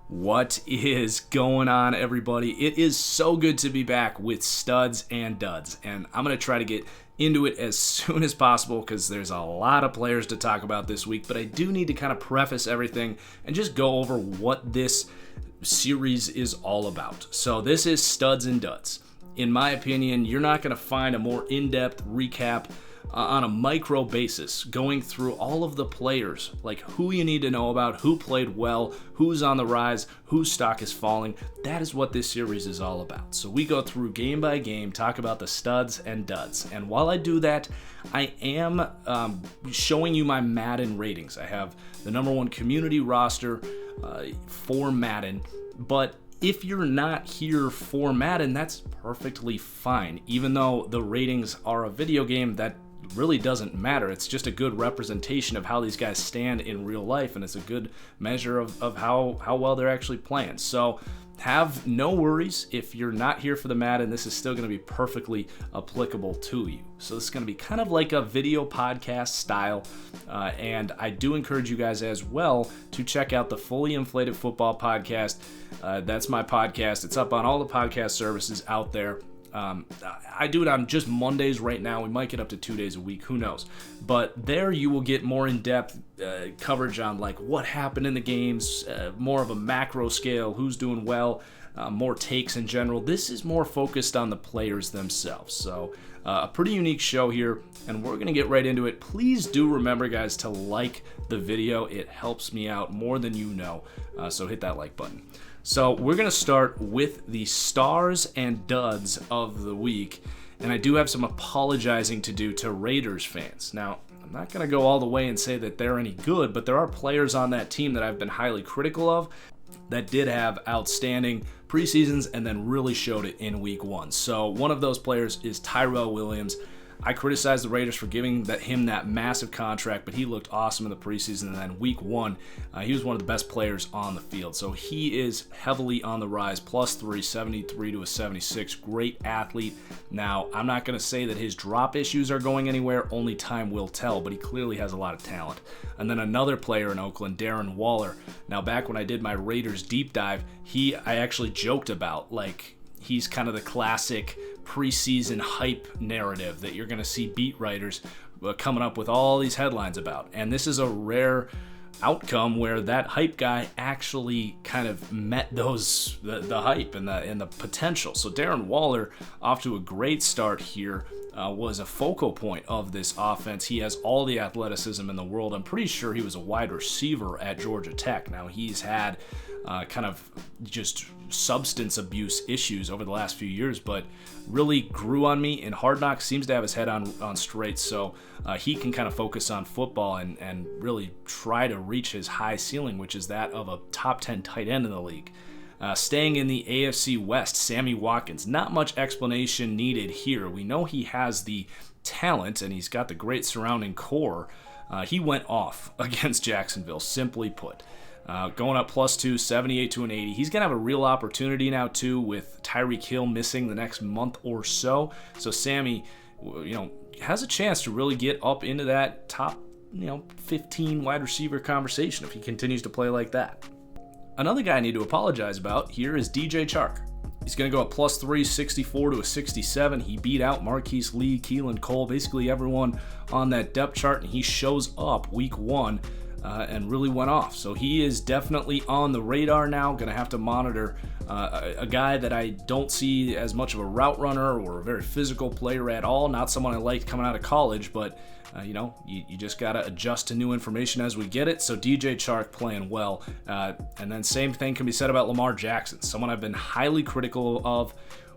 What is going on, everybody? It is so good to be back with Studs and Duds, and I'm going to try to get into it as soon as possible because there's a lot of players to talk about this week, but I do need to kind of preface everything and just go over what this series is all about. So this is Studs and Duds. In my opinion, you're not going to find a more in-depth recap on a micro basis, going through all of the players, like who you need to know about, who played well, who's on the rise, whose stock is falling. That is what this series is all about. So we go through game by game, talk about the studs and duds. And while I do that, I am showing you my Madden ratings. I have the number one community roster for Madden, but if you're not here for Madden, that's perfectly fine. Even though the ratings are a video game, that really doesn't matter. It's just a good representation of how these guys stand in real life, and it's a good measure of how well they're actually playing. So have no worries if you're not here for the Madden. This is still going to be perfectly applicable to you. So this is going to be kind of like a video podcast style, and I do encourage you guys as well to check out the Fully Inflated Football podcast. That's my podcast. It's up on all the podcast services out there. I do it on just Mondays right now. We might get up to 2 days a week, who knows. But there you will get more in-depth coverage on like what happened in the games, more of a macro scale, who's doing well, more takes in general. This is more focused on the players themselves. So a pretty unique show here, and we're going to get right into it. Please do remember, guys, to like the video. It helps me out more than you know, so hit that like button. So we're going to start with the stars and duds of the week, and I do have some apologizing to do to Raiders fans. Now, I'm not going to go all the way and say that they're any good, but there are players on that team that I've been highly critical of that did have outstanding preseasons and then really showed it in week one. So one of those players is Tyrell Williams. I criticized the Raiders for giving him that massive contract, but he looked awesome in the preseason, and then week one, he was one of the best players on the field. So he is heavily on the rise, +3, 73 to a 76, great athlete. Now, I'm not going to say that his drop issues are going anywhere, only time will tell, but he clearly has a lot of talent. And then another player in Oakland, Darren Waller. Now, back when I did my Raiders deep dive, I actually joked about, like, he's kind of the classic preseason hype narrative that you're going to see beat writers coming up with all these headlines about. And this is a rare outcome where that hype guy actually kind of met the hype and the potential. So Darren Waller, off to a great start here, was a focal point of this offense. He has all the athleticism in the world. I'm pretty sure he was a wide receiver at Georgia Tech. Now, he's had kind of just substance abuse issues over the last few years, but really grew on me in Hard Knocks, seems to have his head on straight, so he can kind of focus on football and really try to reach his high ceiling, which is that of a top 10 tight end in the league. Staying in the AFC West, Sammy Watkins. Not much explanation needed here. We know he has the talent, and he's got the great surrounding core. He went off against Jacksonville, simply put. Going up +2, 78 to an 80. He's going to have a real opportunity now, too, with Tyreek Hill missing the next month or so. So Sammy, has a chance to really get up into that top, 15 wide receiver conversation if he continues to play like that. Another guy I need to apologize about here is DJ Chark. He's going to go up +3, 64 to a 67. He beat out Marquise Lee, Keelan Cole, basically everyone on that depth chart, and he shows up week one. And really went off. So he is definitely on the radar now. Going to have to monitor a guy that I don't see as much of a route runner or a very physical player at all. Not someone I liked coming out of college, but you just got to adjust to new information as we get it. So DJ Chark playing well. And then same thing can be said about Lamar Jackson, someone I've been highly critical of.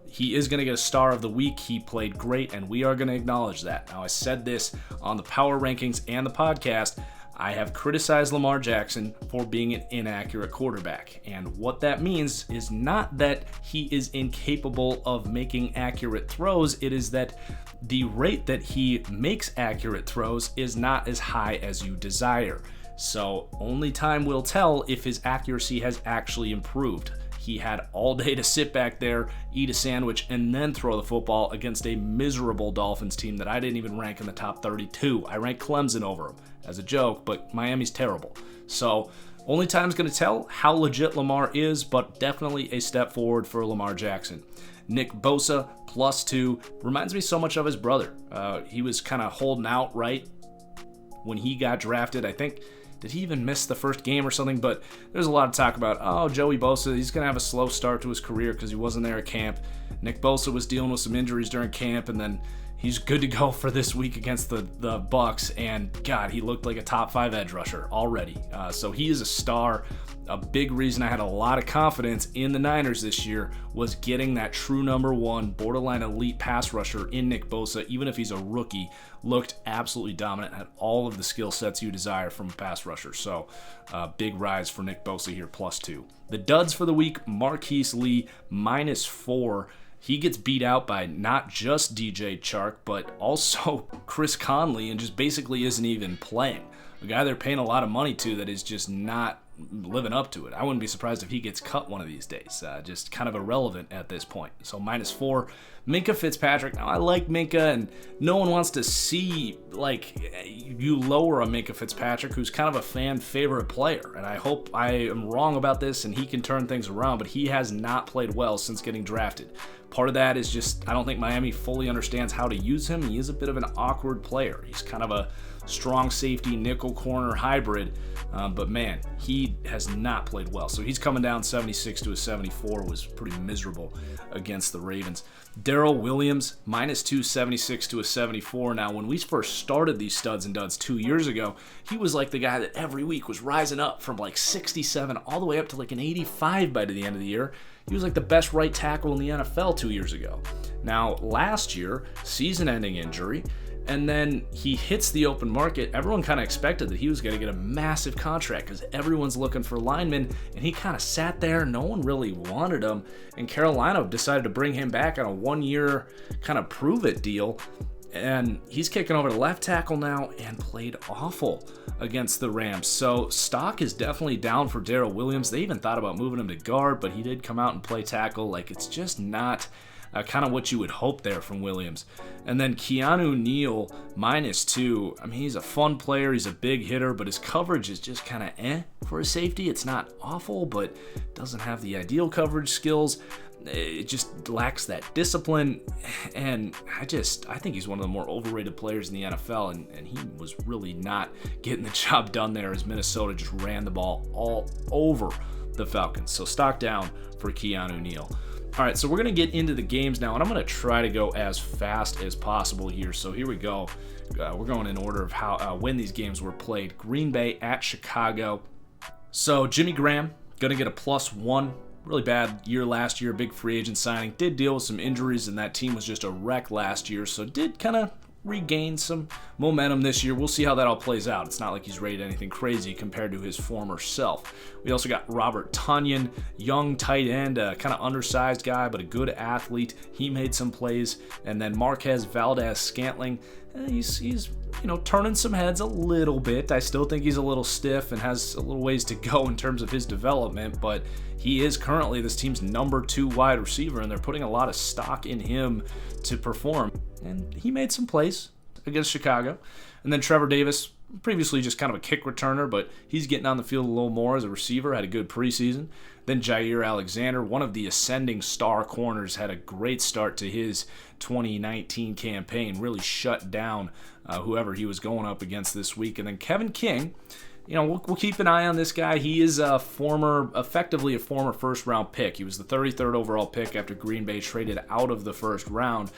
He is going to get a star of the week. He played great, and we are going to acknowledge that. Now, I said this on the power rankings and the podcast. I have criticized Lamar Jackson for being an inaccurate quarterback. And what that means is not that he is incapable of making accurate throws. It is that the rate that he makes accurate throws is not as high as you desire. So only time will tell if his accuracy has actually improved. He had all day to sit back there, eat a sandwich, and then throw the football against a miserable Dolphins team that I didn't even rank in the top 32. I ranked Clemson over him as a joke, but Miami's terrible. So Only time's going to tell how legit Lamar is, but definitely a step forward for Lamar Jackson. Nick Bosa, +2, reminds me so much of his brother. He was kind of holding out right when he got drafted. I think, did he even miss the first game or something? But there's a lot of talk about, oh, Joey Bosa, he's going to have a slow start to his career because he wasn't there at camp. Nick Bosa was dealing with some injuries during camp, and then he's good to go for this week against the Bucks, and God, he looked like a top 5 edge rusher already. So he is a star. A big reason I had a lot of confidence in the Niners this year was getting that true number 1 borderline elite pass rusher in Nick Bosa. Even if he's a rookie, looked absolutely dominant, had all of the skill sets you desire from a pass rusher. So big rise for Nick Bosa here, +2. The duds for the week, Marquise Lee, -4. He gets beat out by not just DJ Chark, but also Chris Conley, and just basically isn't even playing. A guy they're paying a lot of money to that is just not living up to it. I wouldn't be surprised if he gets cut one of these days. Just kind of irrelevant at this point. So -4. Minka Fitzpatrick. Now, I like Minka, and no one wants to see you lower a Minka Fitzpatrick, who's kind of a fan favorite player. And I hope I am wrong about this and he can turn things around, but he has not played well since getting drafted. Part of that is just, I don't think Miami fully understands how to use him. He is a bit of an awkward player. He's kind of a strong safety, nickel corner hybrid, but man, he has not played well. So he's coming down 76 to a 74, was pretty miserable against the Ravens. Darrell Williams, -2, 76 to a 74. Now, when we first started these studs and duds 2 years ago, he was like the guy that every week was rising up from 67 all the way up to an 85 by the end of the year. He was like the best right tackle in the NFL 2 years ago. Now, last year, season-ending injury, and then he hits the open market. Everyone kind of expected that he was going to get a massive contract because everyone's looking for linemen, and he kind of sat there. No one really wanted him, and Carolina decided to bring him back on a 1-year kind of prove-it deal, and he's kicking over to left tackle now and played awful against the Rams. So stock is definitely down for Darrell Williams. They even thought about moving him to guard, but he did come out and play tackle. It's just not kind of what you would hope there from Williams. And then Keanu Neal, -2. I mean, he's a fun player. He's a big hitter, but his coverage is just kind of for a safety. It's not awful, but doesn't have the ideal coverage skills. It just lacks that discipline, and I think he's one of the more overrated players in the NFL, and he was really not getting the job done there as Minnesota just ran the ball all over the Falcons. So stock down for Keanu Neal. All right, so we're going to get into the games now, and I'm going to try to go as fast as possible here. So here we go. We're going in order of how when these games were played. Green Bay at Chicago. So Jimmy Graham, going to get a +1. Really bad year last year, big free agent signing. Did deal with some injuries, and that team was just a wreck last year, so did kind of regain some momentum this year. We'll see how that all plays out. It's not like he's rated anything crazy compared to his former self. We also got Robert Tonyan, young tight end, kind of undersized guy, but a good athlete. He made some plays. And then Marquez Valdez-Scantling, he's turning some heads a little bit. I still think he's a little stiff and has a little ways to go in terms of his development, but he is currently this team's number 2 wide receiver, and they're putting a lot of stock in him to perform. And he made some plays against Chicago. And then Trevor Davis, previously just kind of a kick returner, but he's getting on the field a little more as a receiver, had a good preseason. Then Jair Alexander, one of the ascending star corners, had a great start to his 2019 campaign, really shut down whoever he was going up against this week. And then Kevin King, we'll keep an eye on this guy. He is effectively a former first-round pick. He was the 33rd overall pick after Green Bay traded out of the first round.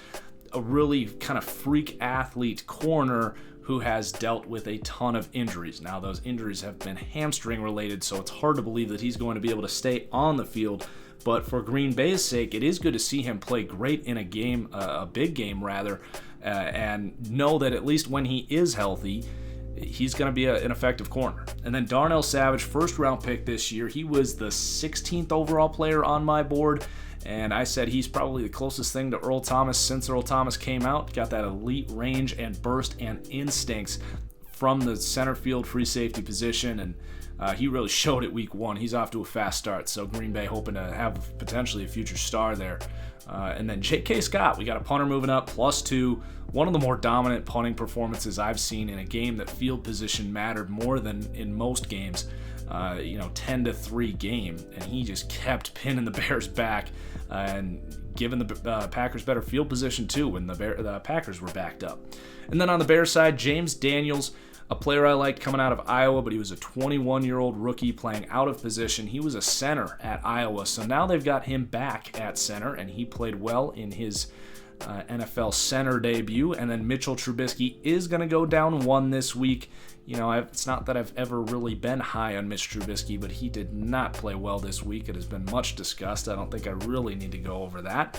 A really kind of freak athlete corner who has dealt with a ton of injuries. Now, those injuries have been hamstring related, so it's hard to believe that he's going to be able to stay on the field. But for Green Bay's sake, it is good to see him play great in a game, a big game rather, and know that at least when he is healthy, he's going to be an effective corner. And then Darnell Savage, first-round pick this year. He was the 16th overall player on my board, and I said he's probably the closest thing to Earl Thomas since Earl Thomas came out. Got that elite range and burst and instincts from the center field free safety position, and he really showed it week 1. He's off to a fast start, so Green Bay hoping to have potentially a future star there. And then J.K. Scott, we got a punter moving up, +2. One of the more dominant punting performances I've seen in a game that field position mattered more than in most games. 10-3 game, and he just kept pinning the Bears back and giving the Packers better field position too when the Packers were backed up. And then on the Bears side, James Daniels, a player I liked coming out of Iowa, but he was a 21-year-old rookie playing out of position. He was a center at Iowa, so now they've got him back at center, and he played well in his NFL center debut. And then Mitchell Trubisky is going to go down one this week. It's not that I've ever really been high on Mitch Trubisky, but he did not play well this week. It has been much discussed. I don't think I really need to go over that.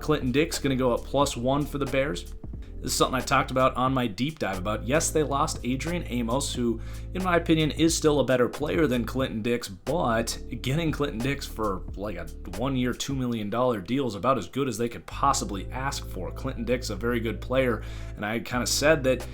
Clinton Dix going to go up +1 for the Bears. This is something I talked about on my deep dive about. Yes, they lost Adrian Amos, who, in my opinion, is still a better player than Clinton Dix, but getting Clinton Dix for like a 1-year, $2 million deal is about as good as they could possibly ask for. Clinton Dix, a very good player, and I kind of said that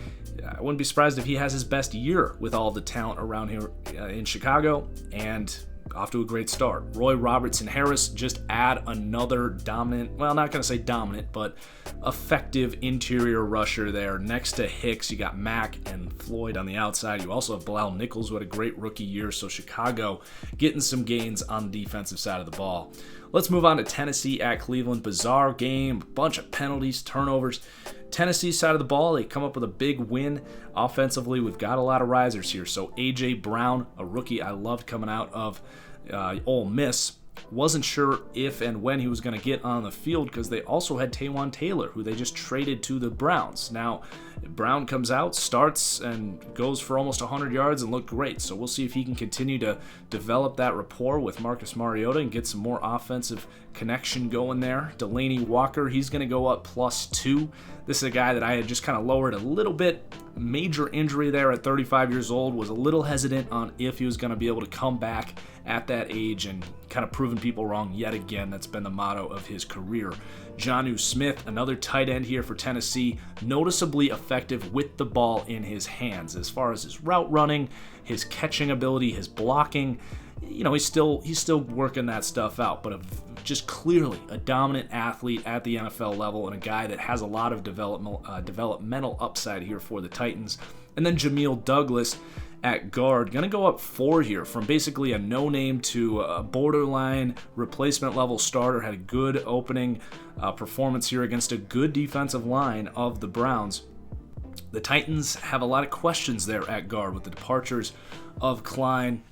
I wouldn't be surprised if he has his best year with all the talent around here in Chicago, and off to a great start. Roy Robertson Harris just add another dominant, well, not going to say dominant, but effective interior rusher there. Next to Hicks, you got Mack and Floyd on the outside. You also have Bilal Nichols, who had a great rookie year, so Chicago getting some gains on the defensive side of the ball. Let's move on to Tennessee at Cleveland. Bizarre game, bunch of penalties, turnovers. Tennessee side of the ball, they come up with a big win. Offensively, we've got a lot of risers here. So A.J. Brown, a rookie I loved coming out of Ole Miss, wasn't sure if and when he was going to get on the field because they also had Taywan Taylor, who they just traded to the Browns. Now, Brown comes out, starts, and goes for almost 100 yards and looked great. So we'll see if he can continue to develop that rapport with Marcus Mariota and get some more offensive connection going there. Delaney Walker, he's going to go up +2. This is a guy that I had just kind of lowered a little bit. Major injury there at 35 years old. Was a little hesitant on if he was going to be able to come back at that age, and kind of proving people wrong yet again. That's been the motto of his career. Jonnu Smith, another tight end here for Tennessee, noticeably effective with the ball in his hands. As far as his route running, his catching ability, his blocking, he's still working that stuff out, but just clearly a dominant athlete at the NFL level and a guy that has a lot of developmental upside here for the Titans. And then Jamil Douglas at guard, going to go up 4 here from basically a no-name to a borderline replacement level starter. Had a good opening performance here against a good defensive line of the Browns. The Titans have a lot of questions there at guard with the departures of Klein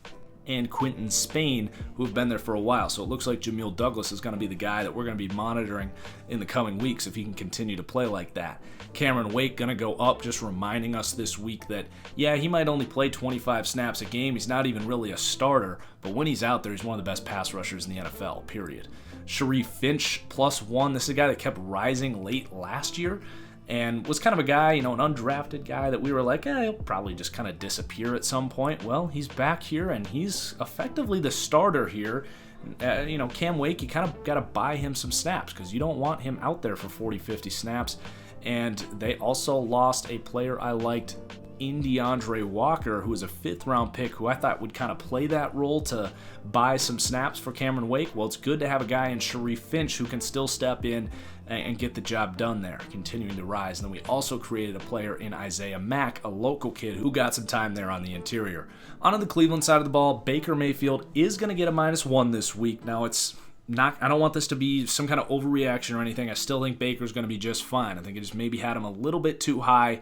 and Quinton Spain, who have been there for a while. So it looks like Jamil Douglas is going to be the guy that we're going to be monitoring in the coming weeks if he can continue to play like that. Cameron Wake going to go up, just reminding us this week that, yeah, he might only play 25 snaps a game. He's not even really a starter, but when he's out there, he's one of the best pass rushers in the NFL, period. Sharif Finch +1. This is a guy that kept rising late last year and was kind of a guy, an undrafted guy that we were like, he'll probably just kind of disappear at some point. Well, he's back here, and he's effectively the starter here. Cam Wake, you kind of got to buy him some snaps because you don't want him out there for 40, 50 snaps. And they also lost a player I liked, DeAndre Walker, who was a 5th-round pick, who I thought would kind of play that role to buy some snaps for Cameron Wake. Well, it's good to have a guy in Sharif Finch who can still step in and get the job done there, continuing to rise. And then we also created a player in Isaiah Mack, a local kid who got some time there on the interior. On the Cleveland side of the ball, Baker Mayfield is going to get a -1 this week. Now, it's not, I don't want this to be some kind of overreaction or anything. I still think Baker's going to be just fine. I think I just maybe had him a little bit too high.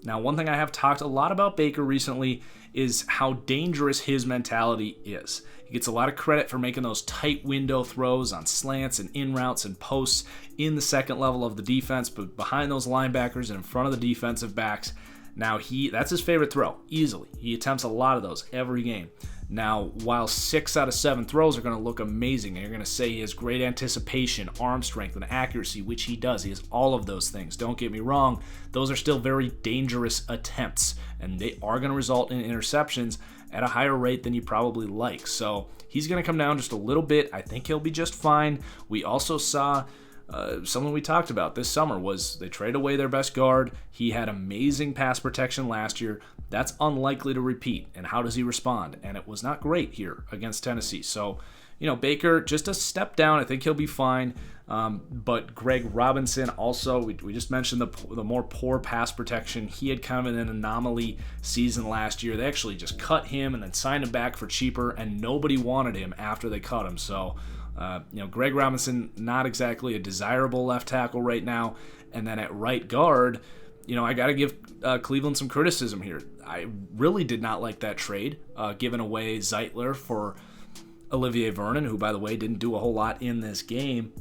Now, one thing I have talked a lot about Baker recently is how dangerous his mentality is. He gets a lot of credit for making those tight window throws on slants and in routes and posts in the second level of the defense, but behind those linebackers and in front of the defensive backs. Now, that's his favorite throw, easily. He attempts a lot of those every game. Now, while 6 out of 7 throws are going to look amazing, and you're going to say he has great anticipation, arm strength, and accuracy, which he does. He has all of those things. Don't get me wrong. Those are still very dangerous attempts, and they are going to result in interceptions at a higher rate than you probably like. So he's going to come down just a little bit. I think he'll be just fine. We also saw something we talked about this summer was they traded away their best guard. He had amazing pass protection last year. That's unlikely to repeat. And how does he respond? And it was not great here against Tennessee. So, Baker, just a step down. I think he'll be fine. But Greg Robinson also, we just mentioned the more poor pass protection. He had kind of an anomaly season last year. They actually just cut him and then signed him back for cheaper, and nobody wanted him after they cut him. So, Greg Robinson, not exactly a desirable left tackle right now. And then at right guard, I got to give Cleveland some criticism here. I really did not like that trade, giving away Zeitler for Olivier Vernon, who, by the way, didn't do a whole lot in this game.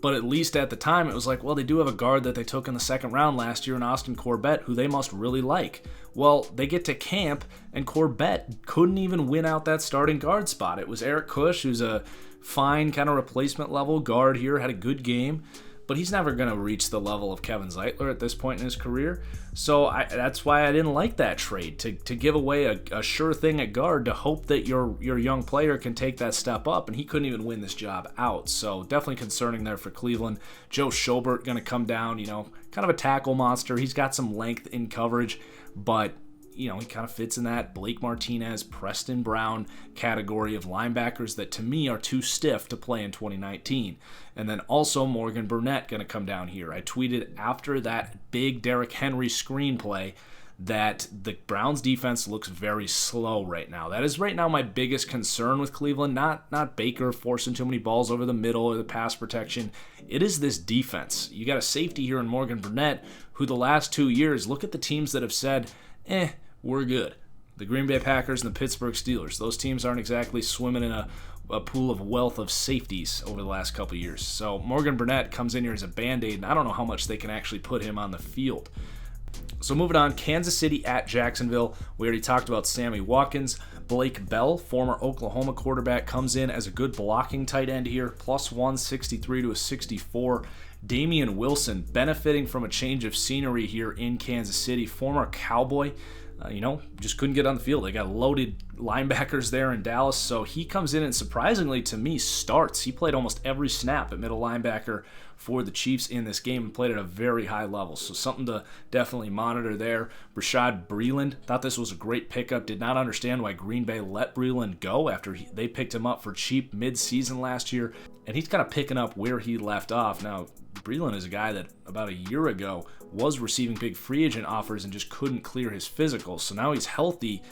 But at least at the time, it was like, well, they do have a guard that they took in the second round last year in Austin Corbett, who they must really like. Well, they get to camp, and Corbett couldn't even win out that starting guard spot. It was Eric Kush, who's a fine kind of replacement level guard here, had a good game, but he's never going to reach the level of Kevin Zeitler at this point in his career. So that's why I didn't like that trade, to give away a sure thing at guard to hope that your young player can take that step up, and he couldn't even win this job out. So definitely concerning there for Cleveland. Joe Schobert going to come down, kind of a tackle monster. He's got some length in coverage, but he kind of fits in that Blake Martinez, Preston Brown category of linebackers that to me are too stiff to play in 2019. And then also Morgan Burnett going to come down here. I tweeted after that big Derrick Henry screenplay that the Browns defense looks very slow right now. That is right now my biggest concern with Cleveland, not Baker forcing too many balls over the middle or the pass protection. It is this defense. You got a safety here in Morgan Burnett, who the last 2 years, look at the teams that have said, we're good. The Green Bay Packers and the Pittsburgh Steelers. Those teams aren't exactly swimming in a pool of wealth of safeties over the last couple years. So Morgan Burnett comes in here as a Band-Aid, and I don't know how much they can actually put him on the field. So moving on, Kansas City at Jacksonville. We already talked about Sammy Watkins. Blake Bell, former Oklahoma quarterback, comes in as a good blocking tight end here, plus 163 to a 64. Damian Wilson benefiting from a change of scenery here in Kansas City, former Cowboy. Just couldn't get on the field. They got loaded linebackers there in Dallas, so he comes in and surprisingly to me starts. He played almost every snap at middle linebacker for the Chiefs in this game and played at a very high level, so something to definitely monitor there. Rashad Breeland, thought this was a great pickup. Did not understand why Green Bay let Breeland go after they picked him up for cheap mid-season last year, and he's kind of picking up where he left off. Now, Breeland is a guy that about a year ago was receiving big free agent offers and just couldn't clear his physicals. So now he's healthy.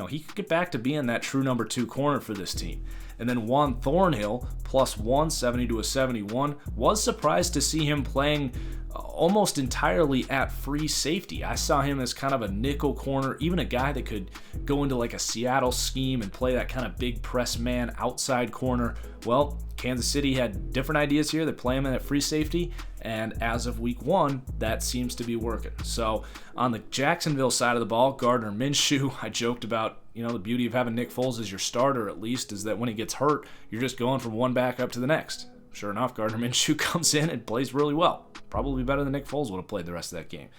He could get back to being that true number 2 corner for this team. And then Juan Thornhill, plus 170 to a 71. Was surprised to see him playing almost entirely at free safety. I saw him as kind of a nickel corner, even a guy that could go into like a Seattle scheme and play that kind of big press man outside corner. Well, Kansas City had different ideas here. They play him in at free safety, and as of week 1, that seems to be working. So on the Jacksonville side of the ball, Gardner Minshew, I joked about, the beauty of having Nick Foles as your starter at least is that when he gets hurt, you're just going from one back up to the next. Sure enough, Gardner Minshew comes in and plays really well. Probably better than Nick Foles would have played the rest of that game.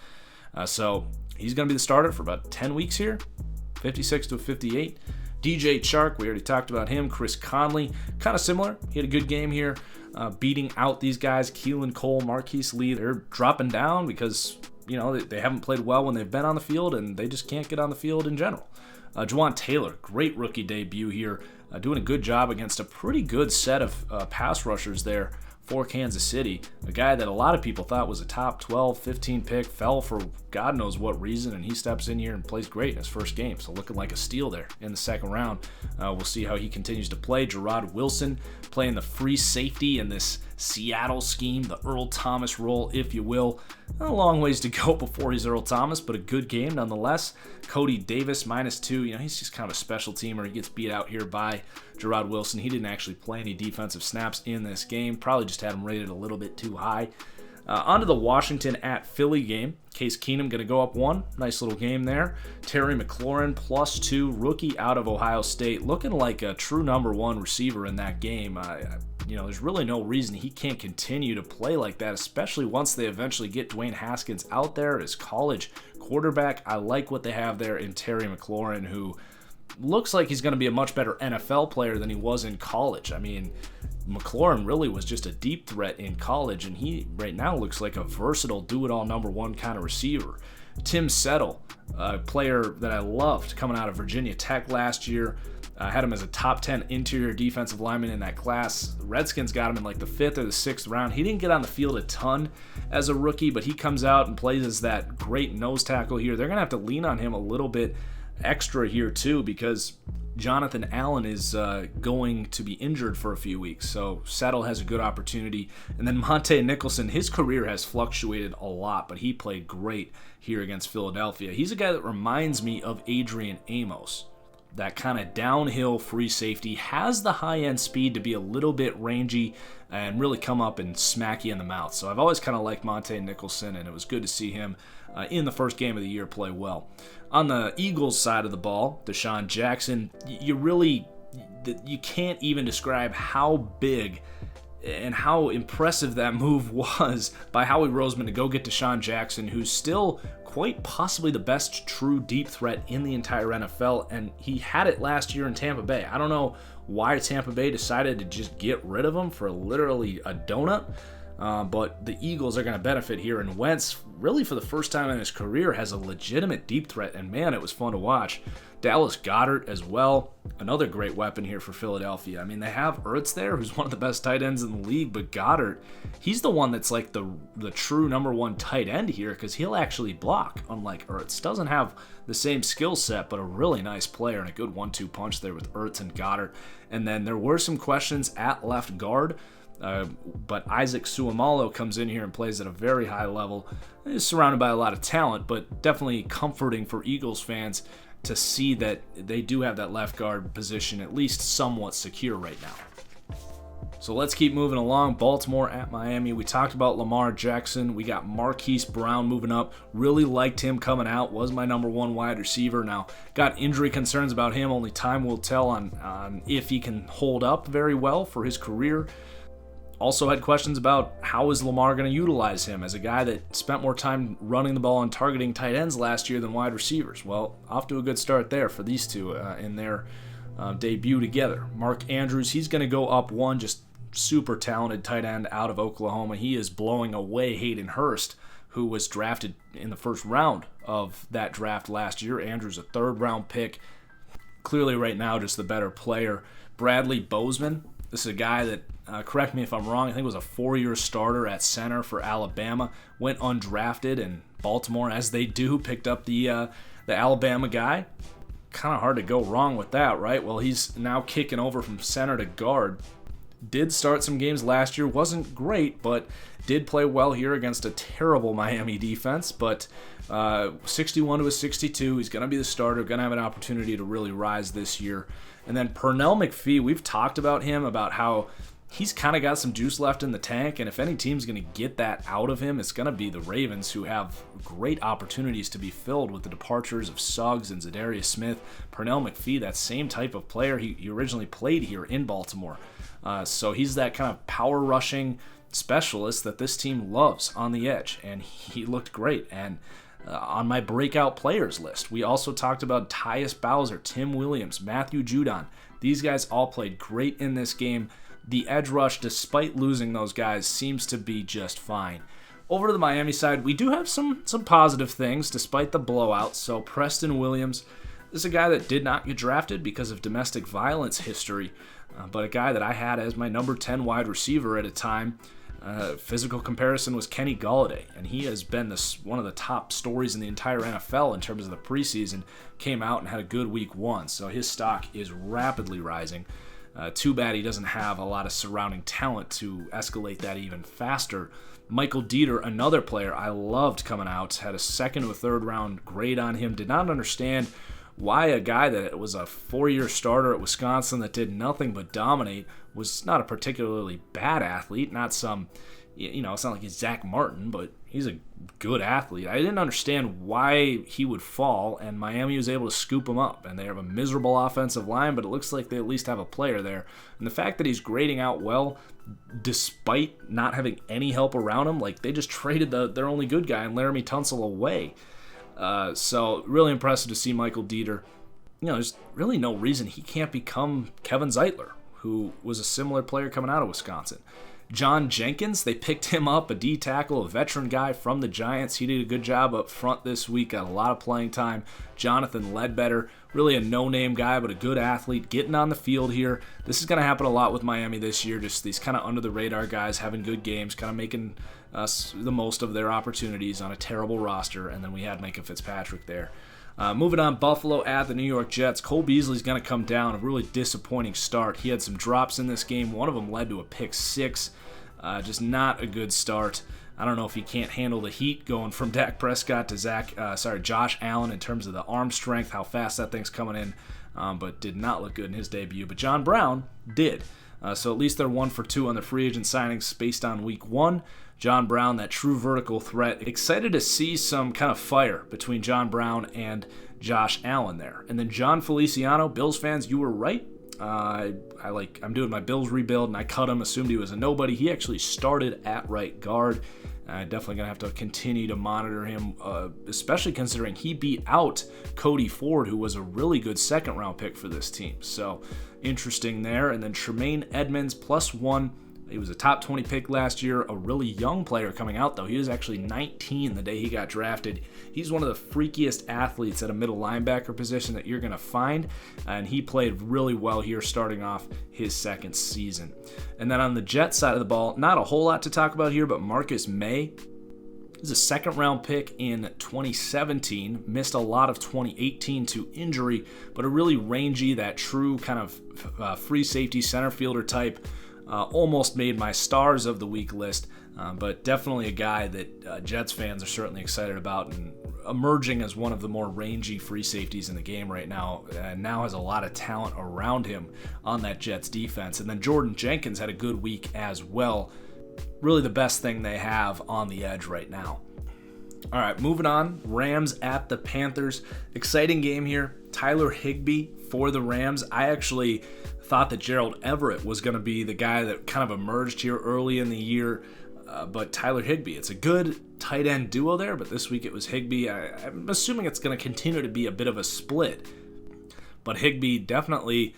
So he's going to be the starter for about 10 weeks here, 56 to 58. DJ Chark, we already talked about him. Chris Conley, kind of similar. He had a good game here, beating out these guys. Keelan Cole, Marquise Lee, they're dropping down because, they haven't played well when they've been on the field, and they just can't get on the field in general. Juwan Taylor, great rookie debut here, doing a good job against a pretty good set of pass rushers there for Kansas City. A guy that a lot of people thought was a top 12, 15 pick, fell for God knows what reason, and he steps in here and plays great in his first game. So looking like a steal there in the second round. We'll see how he continues to play. Gerard Wilson playing the free safety in this Seattle scheme, the Earl Thomas role, if you will. A long ways to go before he's Earl Thomas, but a good game nonetheless. Cody Davis, -2. He's just kind of a special teamer. He gets beat out here by Gerard Wilson. He didn't actually play any defensive snaps in this game. Probably just had him rated a little bit too high. On to the Washington at Philly game. Case Keenum going to go up 1. Nice little game there. Terry McLaurin, +2. Rookie out of Ohio State. Looking like a true number 1 receiver in that game. There's really no reason he can't continue to play like that, especially once they eventually get Dwayne Haskins out there as college quarterback. I like what they have there in Terry McLaurin, who looks like he's going to be a much better NFL player than he was in college. McLaurin really was just a deep threat in college, and he right now looks like a versatile, do-it-all number 1 kind of receiver. Tim Settle, a player that I loved coming out of Virginia Tech last year, Had him as a top 10 interior defensive lineman in that class. The Redskins got him in like the 5th or the 6th round. He didn't get on the field a ton as a rookie, but he comes out and plays as that great nose tackle here. They're going to have to lean on him a little bit extra here too, because Jonathan Allen is going to be injured for a few weeks, so Settle has a good opportunity. And then Monte Nicholson, his career has fluctuated a lot, but he played great here against Philadelphia. He's a guy that reminds me of Adrian Amos. That kind of downhill free safety, has the high-end speed to be a little bit rangy and really come up and smack you in the mouth. So I've always kind of liked Monte Nicholson, and it was good to see him in the first game of the year play well. On the Eagles side of the ball, Deshaun Jackson, you can't even describe how big and how impressive that move was by Howie Roseman to go get Deshaun Jackson, who's still quite possibly the best true deep threat in the entire NFL, and he had it last year in Tampa Bay. I don't know why Tampa Bay decided to just get rid of him for literally a donut, but the Eagles are going to benefit here, and Wentz, really for the first time in his career, has a legitimate deep threat, and man, it was fun to watch. Dallas Goedert as well, another great weapon here for Philadelphia. I mean, they have Ertz there, who's one of the best tight ends in the league, but Goedert, he's the one that's like the true number one tight end here, because he'll actually block, unlike Ertz. Doesn't have the same skill set, but a really nice player and a good 1-2 punch there with Ertz and Goedert. And then there were some questions at left guard, but Isaac Seumalo comes in here and plays at a very high level. He's surrounded by a lot of talent, but definitely comforting for Eagles fans to see that they do have that left guard position at least somewhat secure right now. So let's keep moving along. Baltimore at Miami. We talked about Lamar Jackson. We got Marquise Brown moving up. Really liked him coming out. Was my number one wide receiver. Now, got injury concerns about him. Only time will tell on if he can hold up very well for his career. Also had questions about how is Lamar going to utilize him as a guy that spent more time running the ball and targeting tight ends last year than wide receivers. Well, off to a good start there for these two in their debut together. Mark Andrews, he's going to go up one, just super talented tight end out of Oklahoma. He is blowing away Hayden Hurst, who was drafted in the first round of that draft last year. Andrews, a third-round pick. Clearly right now just the better player. Bradley Bozeman, this is a guy that, correct me if I'm wrong, I think was a 4-year starter at center for Alabama. Went undrafted, and Baltimore, as they do, picked up the Alabama guy. Kind of hard to go wrong with that, right? Well, he's now kicking over from center to guard. Did start some games last year. Wasn't great, but did play well here against a terrible Miami defense. But 61 to a 62. He's going to be the starter. Going to have an opportunity to really rise this year. And then Pernell McPhee, we've talked about him, about how he's kind of got some juice left in the tank. And if any team's going to get that out of him, it's going to be the Ravens, who have great opportunities to be filled with the departures of Suggs and Zadarius Smith. Pernell McPhee, that same type of player. He originally played here in Baltimore. So he's that kind of power rushing specialist that this team loves on the edge, and he looked great. And on my breakout players list, we also talked about Tyus Bowser, Tim Williams, Matthew Judon. These guys all played great in this game. The edge rush, despite losing those guys, seems to be just fine. Over to the Miami side, we do have some positive things despite the blowout. So Preston Williams is a guy that did not get drafted because of domestic violence history, but a guy that I had as my number 10 wide receiver at a time. Physical comparison was Kenny Golladay, and he has been one of the top stories in the entire NFL in terms of the preseason. Came out and had a good week 1, so his stock is rapidly rising. Too bad he doesn't have a lot of surrounding talent to escalate that even faster. Michael Dieter, another player I loved coming out, had a second to a third round grade on him. Did not understand why a guy that was a 4-year starter at Wisconsin that did nothing but dominate was not a particularly bad athlete. Not some, it's not like he's Zach Martin, but he's a good athlete. I didn't understand why he would fall, and Miami was able to scoop him up. And they have a miserable offensive line, but it looks like they at least have a player there. And the fact that he's grading out well, despite not having any help around him, like they just traded their only good guy, and Laramie Tunsil, away. So really impressive to see Michael Dieter. There's really no reason he can't become Kevin Zeitler, who was a similar player coming out of Wisconsin. John Jenkins, they picked him up, a D tackle, a veteran guy from the Giants. He did a good job up front this week, got a lot of playing time. Jonathan Ledbetter, really a no-name guy, but a good athlete, getting on the field here. This is going to happen a lot with Miami this year, just these kind of under-the-radar guys having good games, kind of making the most of their opportunities on a terrible roster, and then we had Minka Fitzpatrick there. Moving on, Buffalo at the New York Jets. Cole Beasley's going to come down, a really disappointing start. He had some drops in this game. One of them led to a pick six. Just not a good start. I don't know if he can't handle the heat going from Dak Prescott to Josh Allen in terms of the arm strength, how fast that thing's coming in, but did not look good in his debut. But John Brown did. So at least they're 1 for 2 on the free agent signings based on week 1. John Brown, that true vertical threat. Excited to see some kind of fire between John Brown and Josh Allen there. And then John Feliciano, Bills fans, you were right. I'm doing my Bills rebuild, and I cut him, assumed he was a nobody. He actually started at right guard. Definitely going to have to continue to monitor him, especially considering he beat out Cody Ford, who was a really good second-round pick for this team. So, interesting there. And then Tremaine Edmonds, +1. He was a top 20 pick last year, a really young player coming out, though. He was actually 19 the day he got drafted. He's one of the freakiest athletes at a middle linebacker position that you're going to find, and he played really well here starting off his second season. And then on the Jets side of the ball, not a whole lot to talk about here, but Marcus May is a second-round pick in 2017, missed a lot of 2018 to injury, but a really rangy, that true kind of free safety center fielder type. Almost made my stars of the week list, but definitely a guy that Jets fans are certainly excited about and emerging as one of the more rangy free safeties in the game right now, and now has a lot of talent around him on that Jets defense. And then Jordan Jenkins had a good week as well. Really the best thing they have on the edge right now. All right, moving on. Rams at the Panthers. Exciting game here. Tyler Higbee for the Rams. I actually thought that Gerald Everett was going to be the guy that kind of emerged here early in the year, but Tyler Higbee. It's a good tight end duo there, but this week it was Higbee. I'm assuming it's going to continue to be a bit of a split, but Higbee definitely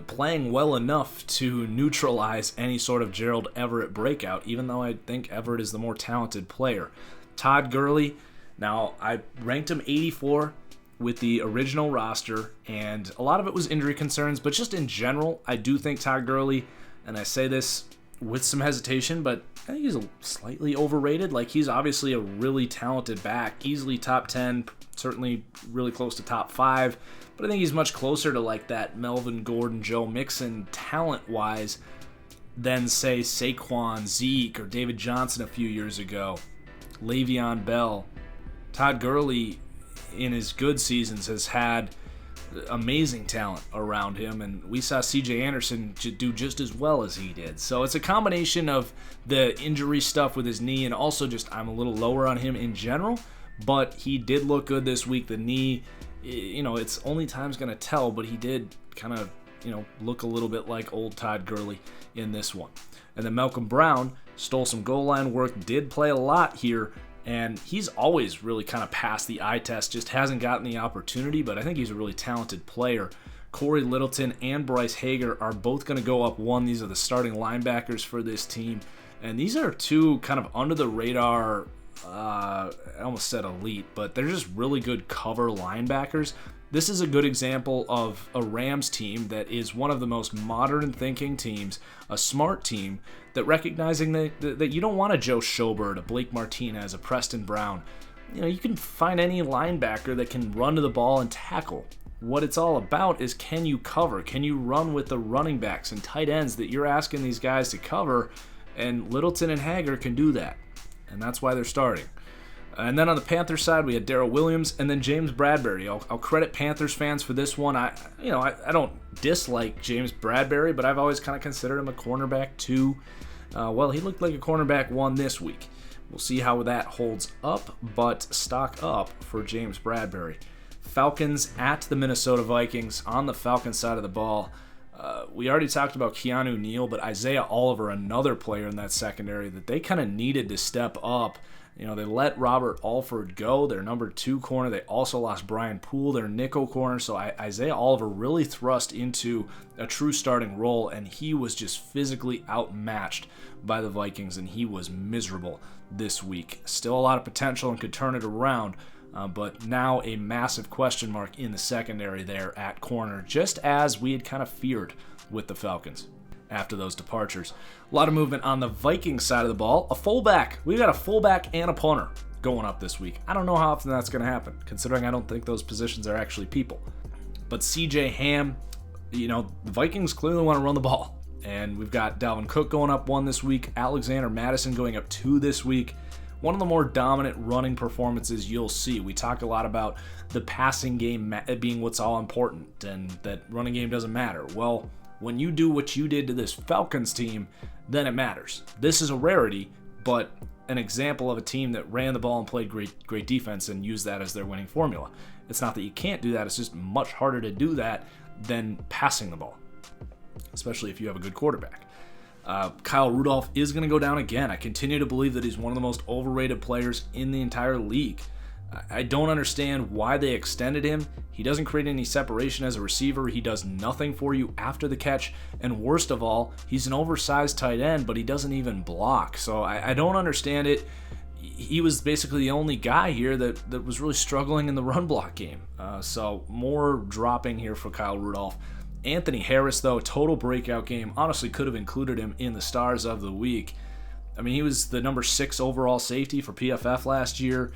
playing well enough to neutralize any sort of Gerald Everett breakout, even though I think Everett is the more talented player. Todd Gurley, now I ranked him 84 with the original roster, and a lot of it was injury concerns, but just in general, I do think Todd Gurley, and I say this with some hesitation, but I think he's slightly overrated. Like, he's obviously a really talented back, easily top 10, certainly really close to top 5, but I think he's much closer to like that Melvin Gordon, Joe Mixon talent-wise than, say, Saquon, Zeke, or David Johnson a few years ago, Le'Veon Bell. Todd Gurley, in his good seasons, has had amazing talent around him, and we saw CJ Anderson do just as well as he did. So it's a combination of the injury stuff with his knee, and also just I'm a little lower on him in general, but he did look good this week. The knee, it's only time's going to tell, but he did kind of, look a little bit like old Todd Gurley in this one. And then Malcolm Brown stole some goal line work, did play a lot here, and he's always really kind of passed the eye test, just hasn't gotten the opportunity, but I think he's a really talented player. Corey Littleton and Bryce Hager are both going to go up 1. These are the starting linebackers for this team, and these are two kind of under-the-radar, I almost said elite, but they're just really good cover linebackers. This is a good example of a Rams team that is one of the most modern thinking teams, a smart team, that recognizing that you don't want a Joe Schobert, a Blake Martinez, a Preston Brown. You can find any linebacker that can run to the ball and tackle. What it's all about is, can you cover? Can you run with the running backs and tight ends that you're asking these guys to cover? And Littleton and Hager can do that, and that's why they're starting. And then on the Panthers side, we had Darrell Williams and then James Bradberry. I'll credit Panthers fans for this one. I don't dislike James Bradberry, but I've always kind of considered him a cornerback 2. Well, he looked like a cornerback 1 this week. We'll see how that holds up, but stock up for James Bradberry. Falcons at the Minnesota Vikings. On the Falcons side of the ball, we already talked about Keanu Neal, but Isaiah Oliver, another player in that secondary that they kind of needed to step up. They let Robert Alford go, their number 2 corner. They also lost Brian Poole, their nickel corner. So Isaiah Oliver really thrust into a true starting role, and he was just physically outmatched by the Vikings, and he was miserable this week. Still a lot of potential and could turn it around, but now a massive question mark in the secondary there at corner, just as we had kind of feared with the Falcons after those departures. A lot of movement on the Vikings side of the ball. A fullback. We got a fullback and a punter going up this week. I don't know how often that's going to happen, considering I don't think those positions are actually people. But CJ Ham, the Vikings clearly want to run the ball. And we've got Dalvin Cook going up 1 this week, Alexander Madison going up 2 this week. One of the more dominant running performances you'll see. We talk a lot about the passing game being what's all important and that running game doesn't matter. Well, when you do what you did to this Falcons team, then it matters. This is a rarity, but an example of a team that ran the ball and played great defense and used that as their winning formula. It's not that you can't do that, it's just much harder to do that than passing the ball, especially if you have a good quarterback. Kyle Rudolph is going to go down again. I continue to believe that he's one of the most overrated players in the entire league. I don't understand why they extended him. He doesn't create any separation as a receiver. He does nothing for you after the catch. And worst of all, he's an oversized tight end, but he doesn't even block. So I don't understand it. He was basically the only guy here that was really struggling in the run block game. So more dropping here for Kyle Rudolph. Anthony Harris, though, total breakout game. Honestly, could have included him in the stars of the week. I mean, he was the number 6 overall safety for PFF last year.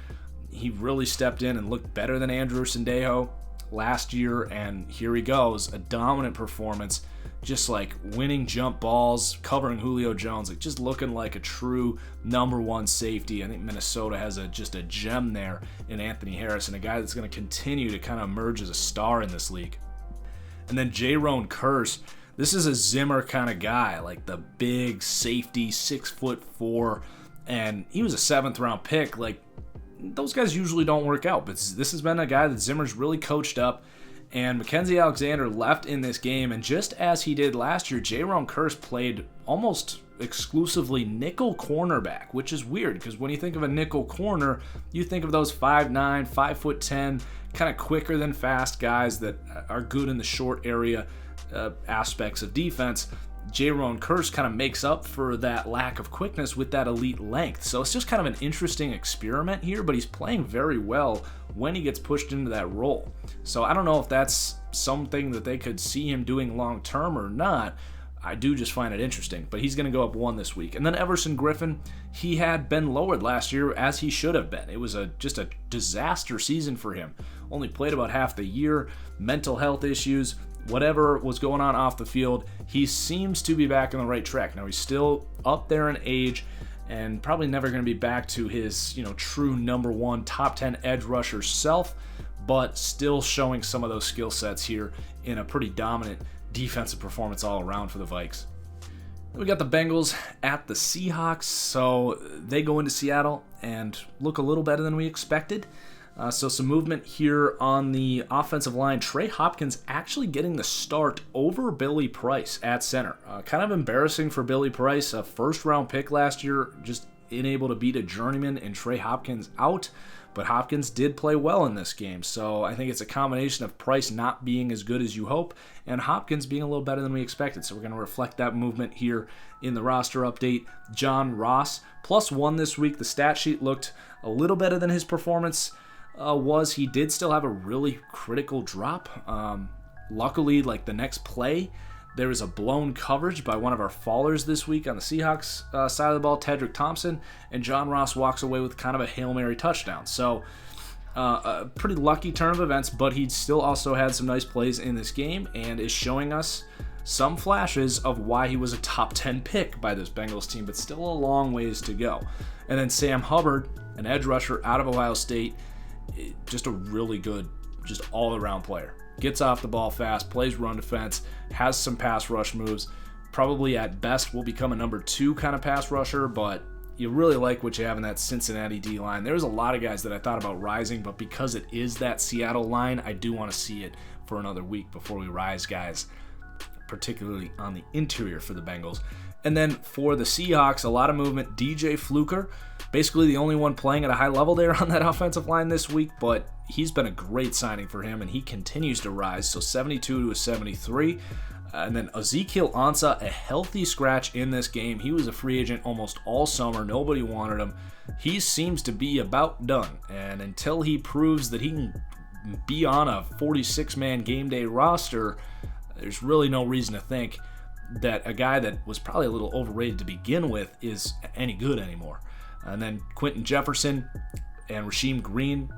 He really stepped in and looked better than Andrew Sendejo last year, and here he goes, a dominant performance, just like winning jump balls, covering Julio Jones, like just looking like a true number 1 safety. I think Minnesota has just a gem there in Anthony Harris, and a guy that's going to continue to kind of emerge as a star in this league. And then Jaron Kearse, this is a Zimmer kind of guy, like the big safety, 6'4", and he was a 7th round pick. Like, those guys usually don't work out, but this has been a guy that Zimmer's really coached up, and Mackenzie Alexander left in this game, and just as he did last year, Jaron Kearse played almost exclusively nickel cornerback, which is weird because when you think of a nickel corner, you think of those 5'9", 5'10", kind of quicker than fast guys that are good in the short area aspects of defense. Jaron Kearse kind of makes up for that lack of quickness with that elite length. So it's just kind of an interesting experiment here, but he's playing very well when he gets pushed into that role. So I don't know if that's something that they could see him doing long term or not. I do just find it interesting, but he's going to go up 1 this week. And then Everson Griffin, he had been lowered last year as he should have been. It was just a disaster season for him. Only played about half the year, mental health issues, whatever was going on off the field. He seems to be back on the right track. Now he's still up there in age and probably never going to be back to his, true number 1 top 10 edge rusher self, but still showing some of those skill sets here in a pretty dominant defensive performance all around for the Vikes. We got the Bengals at the Seahawks, so they go into Seattle and look a little better than we expected. So some movement here on the offensive line. Trey Hopkins actually getting the start over Billy Price at center. Kind of embarrassing for Billy Price, a first-round pick last year, just unable to beat a journeyman and Trey Hopkins out. But Hopkins did play well in this game, so I think it's a combination of Price not being as good as you hope and Hopkins being a little better than we expected. So we're going to reflect that movement here in the roster update. John Ross, +1 this week. The stat sheet looked a little better than his performance was. He did still have a really critical drop. Luckily, like the next play, there was a blown coverage by one of our fallers this week on the Seahawks side of the ball, Tedrick Thompson, and John Ross walks away with kind of a Hail Mary touchdown. So a pretty lucky turn of events, but he still also had some nice plays in this game and is showing us some flashes of why he was a top 10 pick by this Bengals team, but still a long ways to go. And then Sam Hubbard, an edge rusher out of Ohio State, just a really good, just all-around player. Gets off the ball fast, plays run defense, has some pass rush moves. Probably at best will become a number 2 kind of pass rusher, but you really like what you have in that Cincinnati D-line. There's a lot of guys that I thought about rising, but because it is that Seattle line, I do want to see it for another week before we rise guys, particularly on the interior for the Bengals. And then for the Seahawks, a lot of movement. DJ Fluker, basically the only one playing at a high level there on that offensive line this week, but he's been a great signing for him, and he continues to rise. So 72 to a 73. And then Ezekiel Ansah, a healthy scratch in this game. He was a free agent almost all summer. Nobody wanted him. He seems to be about done. And until he proves that he can be on a 46-man game day roster, there's really no reason to think that a guy that was probably a little overrated to begin with is any good anymore. And then Quentin Jefferson and Rasheem Green,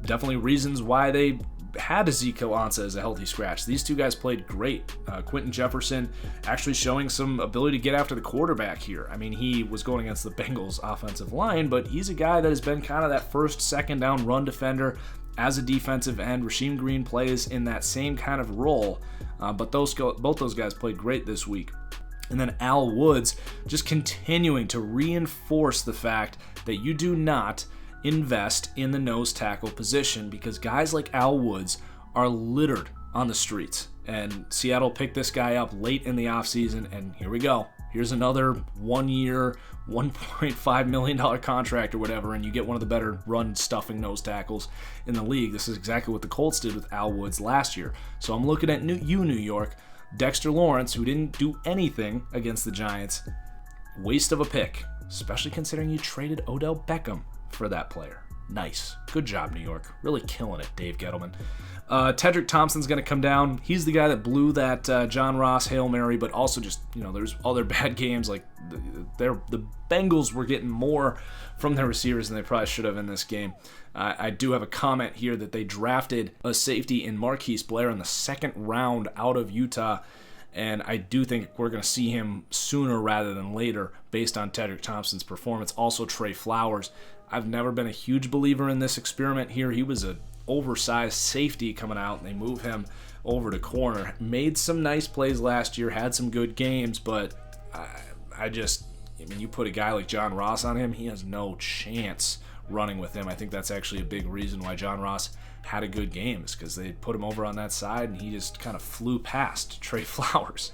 definitely reasons why they had Ezekiel Ansah as a healthy scratch. These two guys played great. Quentin Jefferson actually showing some ability to get after the quarterback here. I mean, he was going against the Bengals offensive line, but he's a guy that has been kind of that first, second down run defender as a defensive end. Rasheem Green plays in that same kind of role, but both those guys played great this week. And then Al Woods just continuing to reinforce the fact that you do not invest in the nose tackle position, because guys like Al Woods are littered on the streets. And Seattle picked this guy up late in the offseason, and here we go. Here's another 1 year, $1.5 million contract or whatever, and you get one of the better run-stuffing nose tackles in the league. This is exactly what the Colts did with Al Woods last year. So I'm looking at New York. Dexter Lawrence, who didn't do anything against the Giants, waste of a pick, especially considering you traded Odell Beckham for that player. Nice. Good job, New York. Really killing it, Dave Gettleman. Tedrick Thompson's going to come down. He's the guy that blew that John Ross Hail Mary, but also just, there's other bad games. Like the Bengals were getting more from their receivers than they probably should have in this game. I do have a comment here that they drafted a safety in Marquise Blair in the second round out of Utah, and I do think we're going to see him sooner rather than later based on Tedrick Thompson's performance. Also, Trey Flowers. I've never been a huge believer in this experiment here. He was an oversized safety coming out, and they move him over to corner. Made some nice plays last year, had some good games, but you put a guy like John Ross on him, he has no chance running with him. I think that's actually a big reason why John Ross had a good game, is because they put him over on that side, and he just kind of flew past Trey Flowers.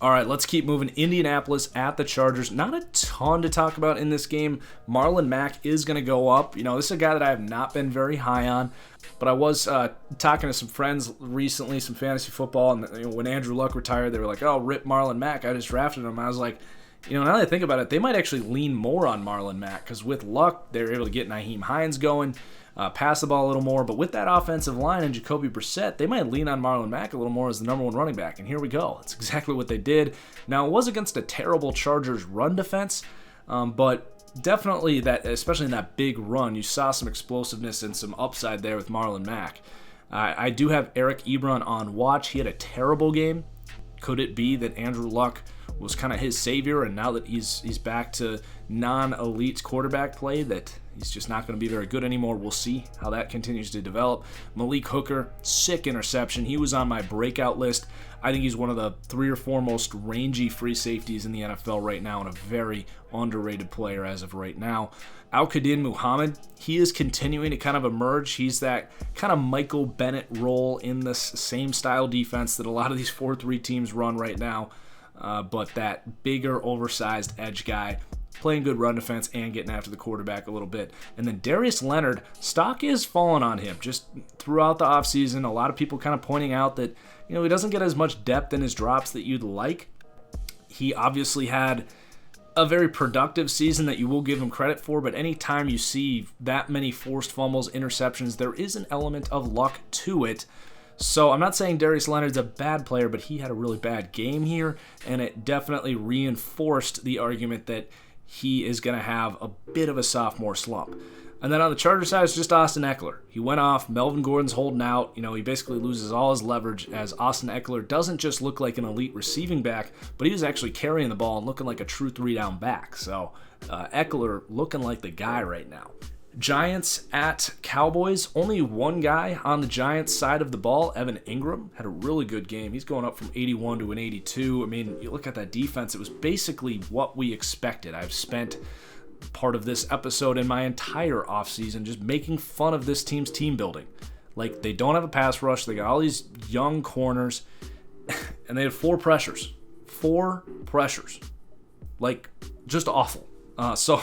All right, let's keep moving. Indianapolis at the Chargers. Not a ton to talk about in this game. Marlon Mack is going to go up. This is a guy that I have not been very high on, but I was talking to some friends recently, some fantasy football, and when Andrew Luck retired, they were like, oh, rip Marlon Mack. I just drafted him. I was like, now that I think about it, they might actually lean more on Marlon Mack, because with Luck, they were able to get Nyheim Hines going, pass the ball a little more. But with that offensive line and Jacoby Brissett, they might lean on Marlon Mack a little more as the number one running back. And here we go. That's exactly what they did. Now, it was against a terrible Chargers run defense, but definitely that, especially in that big run, you saw some explosiveness and some upside there with Marlon Mack. I do have Eric Ebron on watch. He had a terrible game. Could it be that Andrew Luck was kind of his savior, and now that he's back to non-elite quarterback play, that he's just not going to be very good anymore? We'll see how that continues to develop. Malik Hooker, sick interception. He was on my breakout list. I think he's one of the 3 or 4 most rangy free safeties in the NFL right now, and a very underrated player as of right now. Al-Qadim Muhammad, he is continuing to kind of emerge. He's that kind of Michael Bennett role in this same style defense that a lot of these 4-3 teams run right now. But that bigger, oversized edge guy, playing good run defense and getting after the quarterback a little bit. And then Darius Leonard, stock is falling on him just throughout the offseason. A lot of people kind of pointing out that, he doesn't get as much depth in his drops that you'd like. He obviously had a very productive season that you will give him credit for, but anytime you see that many forced fumbles, interceptions, there is an element of luck to it. So I'm not saying Darius Leonard's a bad player, but he had a really bad game here, and it definitely reinforced the argument that he is going to have a bit of a sophomore slump. And then on the Chargers side, it's just Austin Eckler. He went off. Melvin Gordon's holding out. He basically loses all his leverage, as Austin Eckler doesn't just look like an elite receiving back, but he was actually carrying the ball and looking like a true 3-down back. So Eckler looking like the guy right now. Giants at Cowboys. Only one guy on the Giants side of the ball. Evan Ingram had a really good game. He's going up from 81 to an 82. I mean, you look at that defense, it was basically what we expected. I've spent part of this episode in my entire offseason just making fun of this team's team building. Like, they don't have a pass rush. They got all these young corners, and they had 4 pressures. 4 pressures. Like, just awful. So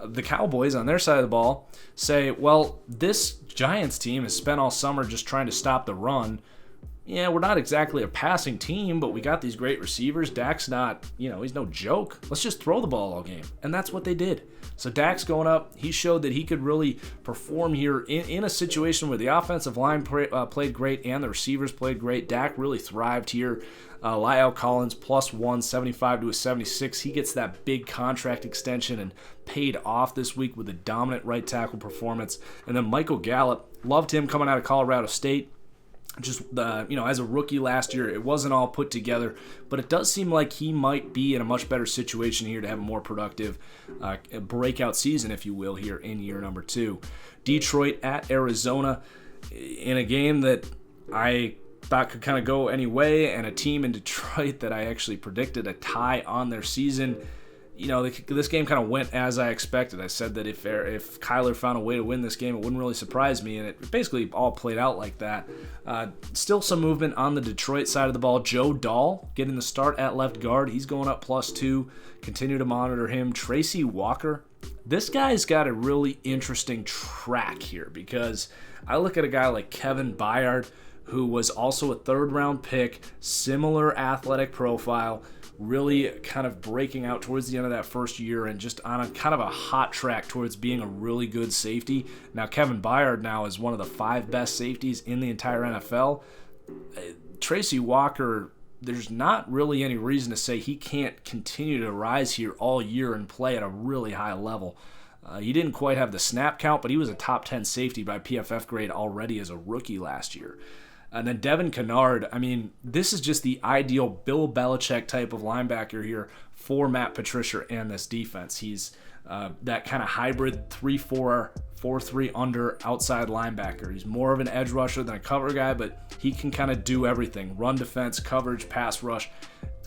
the Cowboys on their side of the ball say, well, this Giants team has spent all summer just trying to stop the run. Yeah, we're not exactly a passing team, but we got these great receivers. Dak's not, he's no joke. Let's just throw the ball all game. And that's what they did. So Dak's going up. He showed that he could really perform here in a situation where the offensive line played great and the receivers played great. Dak really thrived here. La'el Collins +1, 75 to a 76. He gets that big contract extension and paid off this week with a dominant right tackle performance. And then Michael Gallup, loved him coming out of Colorado State. Just, as a rookie last year, it wasn't all put together, but it does seem like he might be in a much better situation here to have a more productive breakout season, if you will, here in year number 2. Detroit at Arizona in a game that I thought could kind of go any way, and a team in Detroit that I actually predicted a tie on their season. This game kind of went as I expected. I said that if Kyler found a way to win this game, it wouldn't really surprise me, and it basically all played out like that. Still some movement on the Detroit side of the ball. Joe Dahl getting the start at left guard. He's going up +2. Continue to monitor him. Tracy Walker. This guy's got a really interesting track here because I look at a guy like Kevin Byard, who was also a third-round pick, similar athletic profile, really kind of breaking out towards the end of that first year and just on a kind of a hot track towards being a really good safety. Now, Kevin Byard now is one of the 5 best safeties in the entire NFL. Tracy Walker, there's not really any reason to say he can't continue to rise here all year and play at a really high level. He didn't quite have the snap count, but he was a top 10 safety by PFF grade already as a rookie last year. And then Devin Kennard, this is just the ideal Bill Belichick type of linebacker here for Matt Patricia and this defense. He's that kind of hybrid 3-4, 4-3 under outside linebacker. He's more of an edge rusher than a cover guy, but he can kind of do everything. Run defense, coverage, pass rush.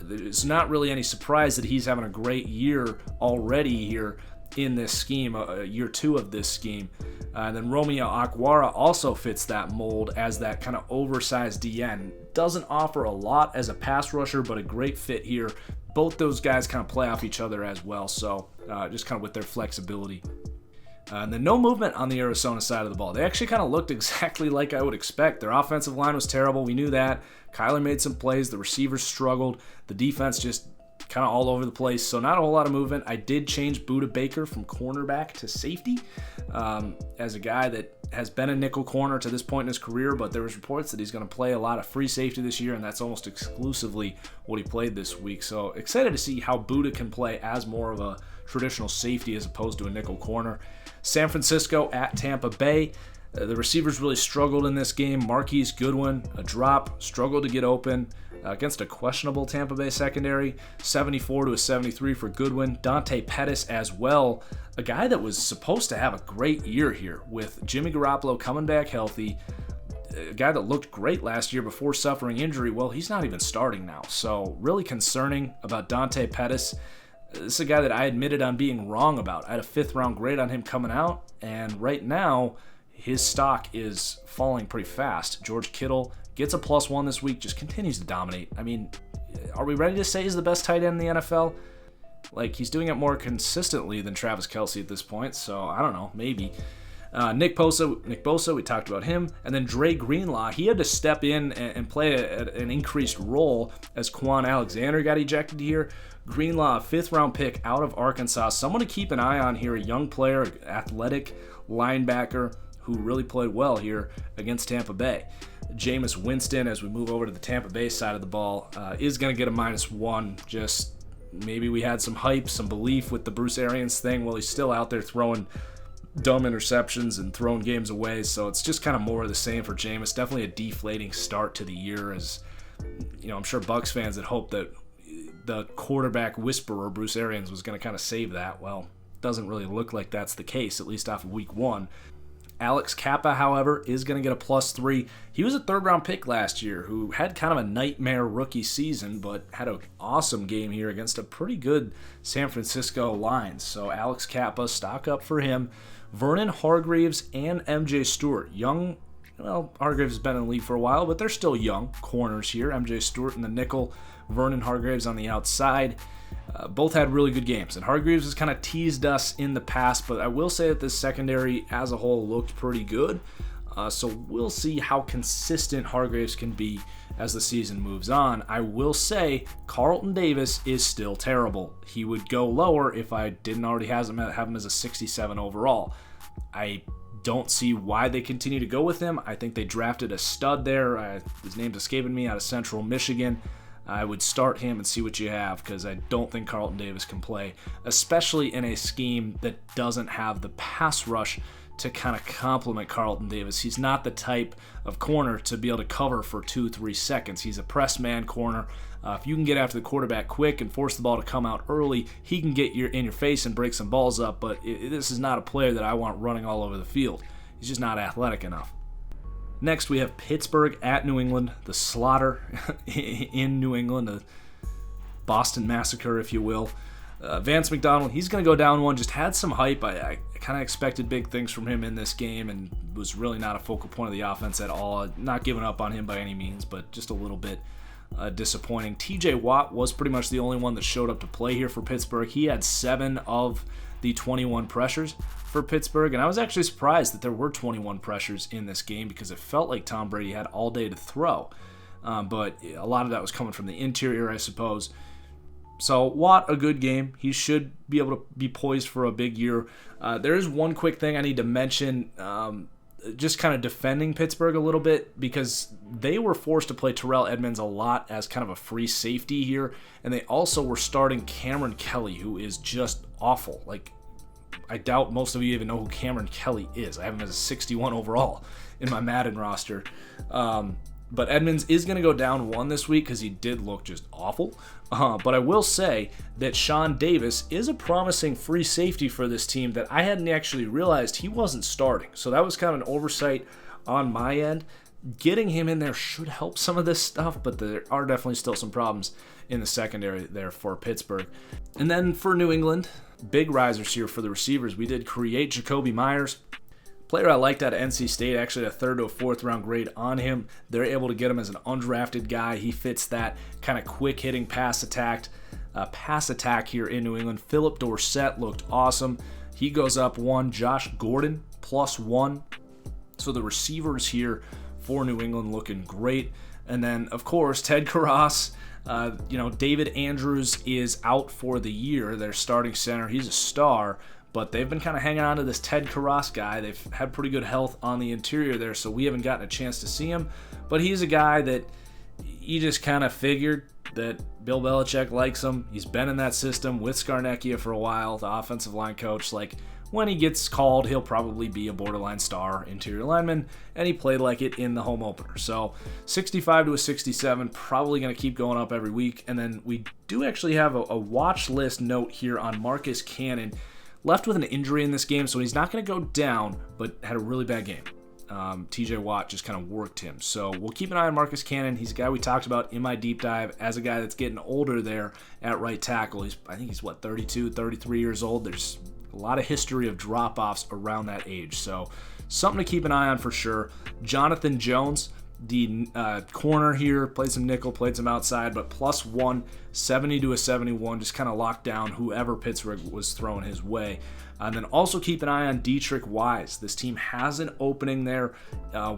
It's not really any surprise that he's having a great year already here in this scheme, year 2 of this scheme. And then Romeo Okwara also fits that mold as that kind of oversized DN. Doesn't offer a lot as a pass rusher, but a great fit here. Both those guys kind of play off each other as well, so just kind of with their flexibility. And then no movement on the Arizona side of the ball. They actually kind of looked exactly like I would expect. Their offensive line was terrible. We knew that. Kyler made some plays. The receivers struggled. The defense just kind of all over the place, so not a whole lot of movement. I did change Budda Baker from cornerback to safety as a guy that has been a nickel corner to this point in his career, but there was reports that he's going to play a lot of free safety this year, and that's almost exclusively what he played this week. So excited to see how Budda can play as more of a traditional safety as opposed to a nickel corner. San Francisco at Tampa Bay. The receivers really struggled in this game. Marquise Goodwin, a drop, struggled to get open against a questionable Tampa Bay secondary. 74 to a 73 for Goodwin. Dante Pettis as well, a guy that was supposed to have a great year here with Jimmy Garoppolo coming back healthy. A guy that looked great last year before suffering injury. Well, he's not even starting now, so really concerning about Dante Pettis. This is a guy that I admitted on being wrong about. I had a 5th round grade on him coming out, and right now his stock is falling pretty fast. George Kittle gets a +1 this week, just continues to dominate. Are we ready to say he's the best tight end in the NFL? He's doing it more consistently than Travis Kelce at this point, so I don't know, maybe. Nick Bosa, we talked about him. And then Dre Greenlaw, he had to step in and play an increased role as Quan Alexander got ejected here. Greenlaw, 5th round pick out of Arkansas. Someone to keep an eye on here, a young player, athletic linebacker who really played well here against Tampa Bay. Jameis Winston, as we move over to the Tampa Bay side of the ball, is going to get a -1. Just maybe we had some hype, some belief with the Bruce Arians thing. Well, he's still out there throwing dumb interceptions and throwing games away, so it's just kind of more of the same for Jameis. Definitely a deflating start to the year, as I'm sure Bucs fans had hoped that the quarterback whisperer Bruce Arians was going to kind of save that. Well, doesn't really look like that's the case, at least off of week 1. Alex Kappa, however, is going to get a +3. He was a 3rd-round pick last year who had kind of a nightmare rookie season, but had an awesome game here against a pretty good San Francisco line. So Alex Kappa, stock up for him. Vernon Hargreaves and MJ Stewart, young well, Hargraves has been in the league for a while, but they're still young corners here. MJ Stewart in the nickel, Vernon Hargraves on the outside. Both had really good games, and Hargraves has kind of teased us in the past, but I will say that this secondary as a whole looked pretty good. So we'll see how consistent Hargraves can be as the season moves on. I will say Carlton Davis is still terrible. He would go lower if I didn't already have him as a 67 overall. I don't see why they continue to go with him. I think they drafted a stud there. His name's escaping me, out of Central Michigan. I would start him and see what you have, because I don't think Carlton Davis can play, especially in a scheme that doesn't have the pass rush to kind of complement Carlton Davis. He's not the type of corner to be able to cover for 2-3 seconds. He's a press man corner. If you can get after the quarterback quick and force the ball to come out early, he can get in your face and break some balls up, but this is not a player that I want running all over the field. He's just not athletic enough. Next, we have Pittsburgh at New England, the slaughter in New England, the Boston Massacre, if you will. Vance McDonald, he's going to go down one, just had some hype. I kind of expected big things from him in this game and was really not a focal point of the offense at all. Not giving up on him by any means, but just a little bit disappointing. TJ Watt was pretty much the only one that showed up to play here for Pittsburgh. He had 7 of the 21 pressures for Pittsburgh, and I was actually surprised that there were 21 pressures in this game, because it felt like Tom Brady had all day to throw. But a lot of that was coming from the interior, I suppose. So Watt, a good game. He should be able to be poised for a big year. There is one quick thing I need to mention, just kind of defending Pittsburgh a little bit, because they were forced to play Terrell Edmunds a lot as kind of a free safety here, and they also were starting Cameron Kelly, who is just awful. Like, I doubt most of you even know who Cameron Kelly is. I have him as a 61 overall in my Madden roster. But Edmonds is going to go down 1 this week because he did look just awful. But I will say that Sean Davis is a promising free safety for this team that I hadn't actually realized he wasn't starting. So that was kind of an oversight on my end. Getting him in there should help some of this stuff, but there are definitely still some problems in the secondary there for Pittsburgh. And then for New England, big risers here for the receivers. We did create Jacoby Myers. Player I liked out of NC State, actually a 3rd to a 4th round grade on him. They're able to get him as an undrafted guy. He fits that kind of quick hitting pass attack here in New England. Philip Dorsett looked awesome. He goes up 1. Josh Gordon +1. So the receivers here for New England looking great. And then, of course, Ted Karras. David Andrews is out for the year. Their starting center. He's a star. But they've been kind of hanging on to this Ted Karras guy. They've had pretty good health on the interior there, so we haven't gotten a chance to see him. But he's a guy that you just kind of figured that Bill Belichick likes him. He's been in that system with Scarnecchia for a while, the offensive line coach. Like, when he gets called, he'll probably be a borderline star interior lineman, and he played like it in the home opener. So 65 to a 67, probably going to keep going up every week. And then we do actually have a watch list note here on Marcus Cannon. Left with an injury in this game, so he's not going to go down, but had a really bad game. TJ Watt just kind of worked him. So we'll keep an eye on Marcus Cannon. He's a guy we talked about in my deep dive as a guy that's getting older there at right tackle. I think he's 32, 33 years old. There's a lot of history of drop-offs around that age. So something to keep an eye on for sure. Jonathan Jones, the corner here, played some nickel, played some outside, but +1, 70 to a 71, just kind of locked down whoever Pittsburgh was throwing his way. And then also keep an eye on Dietrich Wise. This team has an opening there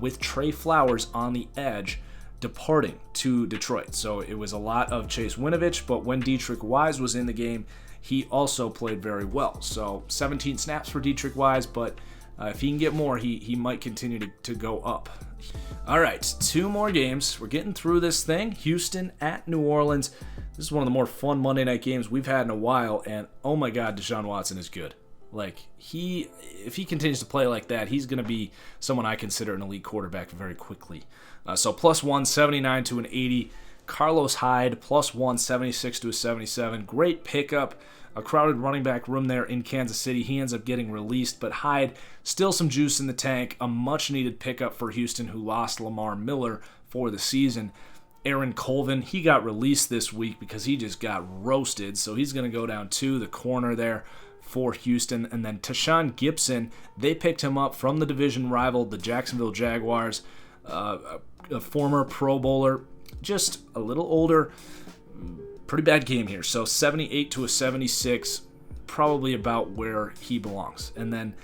with Trey Flowers on the edge, departing to Detroit. So it was a lot of Chase Winovich, but when Dietrich Wise was in the game, he also played very well. So 17 snaps for Dietrich Wise, but if he can get more, he might continue to go up. All right, 2 more games. We're getting through this thing. Houston at New Orleans. This is one of the more fun Monday night games we've had in a while, and oh my God, Deshaun Watson is good. Like, if he continues to play like that, he's going to be someone I consider an elite quarterback very quickly. So +1, 79 to an 80. Carlos Hyde, +1, 76 to a 77. Great pickup. A crowded running back room there in Kansas City. He ends up getting released, but Hyde, still some juice in the tank. A much-needed pickup for Houston, who lost Lamar Miller for the season. Aaron Colvin, he got released this week because he just got roasted, so he's going to go down 2, the corner there for Houston. And then Tashaun Gipson, they picked him up from the division rival, the Jacksonville Jaguars, a former Pro Bowler, just a little older. Pretty bad game here. So 78 to a 76, probably about where he belongs. And then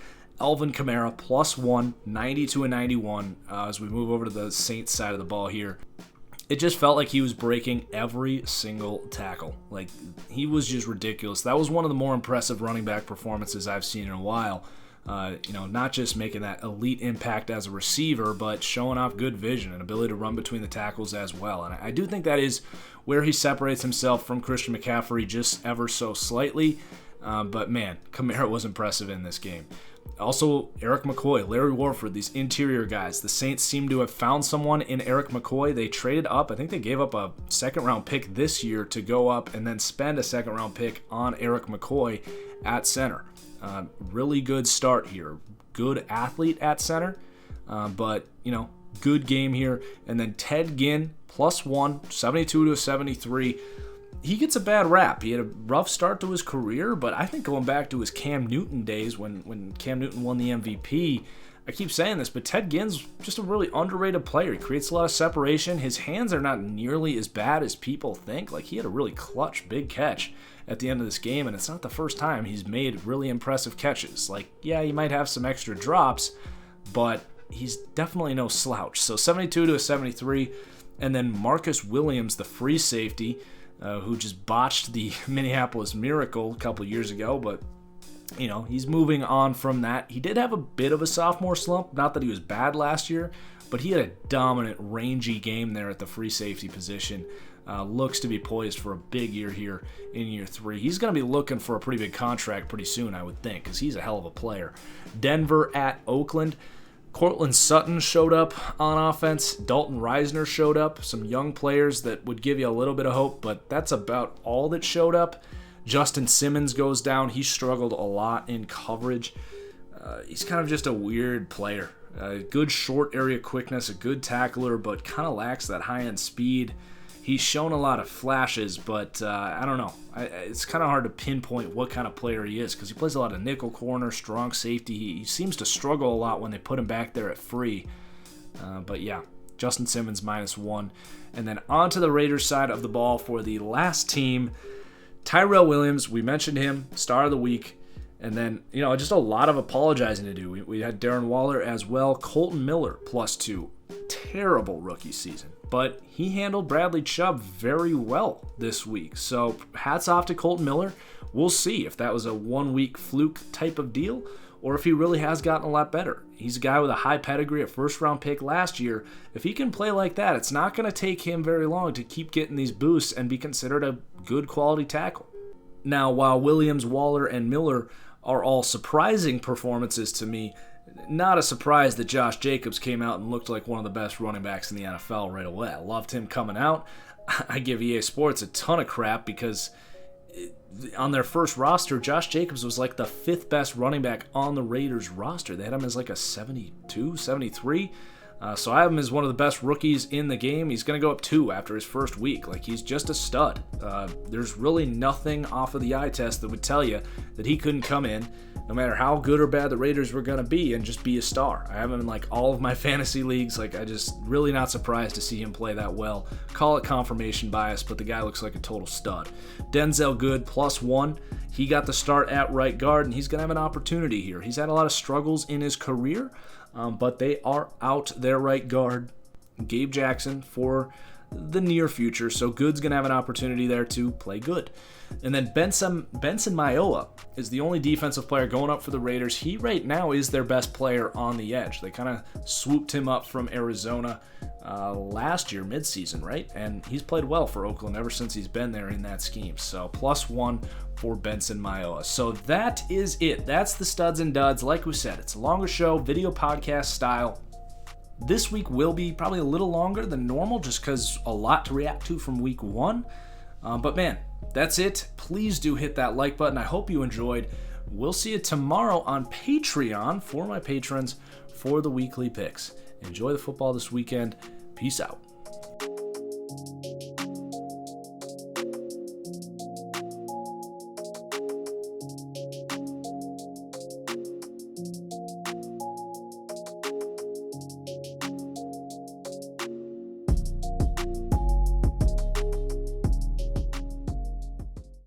Alvin Kamara +1, 90 to a 91 as we move over to the Saints side of the ball here. It just felt like he was breaking every single tackle. Like, he was just ridiculous. That was one of the more impressive running back performances I've seen in a while. Not just making that elite impact as a receiver, but showing off good vision and ability to run between the tackles as well. And I do think that is where he separates himself from Christian McCaffrey just ever so slightly. But man, Kamara was impressive in this game. Also, Eric McCoy, Larry Warford, these interior guys. The Saints seem to have found someone in Eric McCoy. They traded up. I think they gave up a second-round pick this year to go up and then spend a second-round pick on Eric McCoy at center. Really good start here. Good athlete at center, but, good game here. And then Ted Ginn, +1, 72 to a 73. He gets a bad rap. He had a rough start to his career, but I think going back to his Cam Newton days when Cam Newton won the MVP, I keep saying this, but Ted Ginn's just a really underrated player. He creates a lot of separation. His hands are not nearly as bad as people think. Like, he had a really clutch, big catch at the end of this game, and it's not the first time he's made really impressive catches. Like, yeah, he might have some extra drops, but he's definitely no slouch. So 72 to a 73, and then Marcus Williams, the free safety, who just botched the Minneapolis Miracle a couple years ago, but, he's moving on from that. He did have a bit of a sophomore slump, not that he was bad last year, but he had a dominant, rangy game there at the free safety position. Looks to be poised for a big year here in year 3. He's going to be looking for a pretty big contract pretty soon, I would think, because he's a hell of a player. Denver at Oakland. Cortland Sutton showed up on offense. Dalton Reisner showed up. Some young players that would give you a little bit of hope, but that's about all that showed up. Justin Simmons goes down. He struggled a lot in coverage. He's kind of just a weird player. Good short area quickness, a good tackler, but kind of lacks that high-end speed. He's shown a lot of flashes, but I don't know. It's kind of hard to pinpoint what kind of player he is because he plays a lot of nickel corner, strong safety. He seems to struggle a lot when they put him back there at free. But yeah, Justin Simmons -1. And then on to the Raiders side of the ball for the last team. Tyrell Williams, we mentioned him, star of the week. And then, just a lot of apologizing to do. We had Darren Waller as well. Colton Miller +2. Terrible rookie season. But he handled Bradley Chubb very well this week. So hats off to Colton Miller. We'll see if that was a 1-week fluke type of deal or if he really has gotten a lot better. He's a guy with a high pedigree, a first-round pick last year. If he can play like that, it's not going to take him very long to keep getting these boosts and be considered a good quality tackle. Now, while Williams, Waller, and Miller are all surprising performances to me, not a surprise that Josh Jacobs came out and looked like one of the best running backs in the NFL right away. I loved him coming out. I give EA Sports a ton of crap because on their first roster, Josh Jacobs was like the 5th best running back on the Raiders roster. They had him as like a 72, 73. So I have him as one of the best rookies in the game. He's going to go up 2 after his first week. Like, he's just a stud. There's really nothing off of the eye test that would tell you that he couldn't come in, no matter how good or bad the Raiders were going to be, and just be a star. I have him in like all of my fantasy leagues. Like, I just really not surprised to see him play that well. Call it confirmation bias, but the guy looks like a total stud. Denzel Good +1. He got the start at right guard, and he's going to have an opportunity here. He's had a lot of struggles in his career, but they are out their right guard, Gabe Jackson, for the near future. So Good's going to have an opportunity there to play good. And then Benson Mayowa is the only defensive player going up for the Raiders. He right now is their best player on the edge. They kind of swooped him up from Arizona last year, midseason, right? And he's played well for Oakland ever since he's been there in that scheme. So +1 for Benson Mayowa. So that is it. That's the studs and duds. Like we said, it's a longer show, video podcast style. This week will be probably a little longer than normal just because a lot to react to from week 1. But man, that's it. Please do hit that like button. I hope you enjoyed. We'll see you tomorrow on Patreon for my patrons for the weekly picks. Enjoy the football this weekend. Peace out.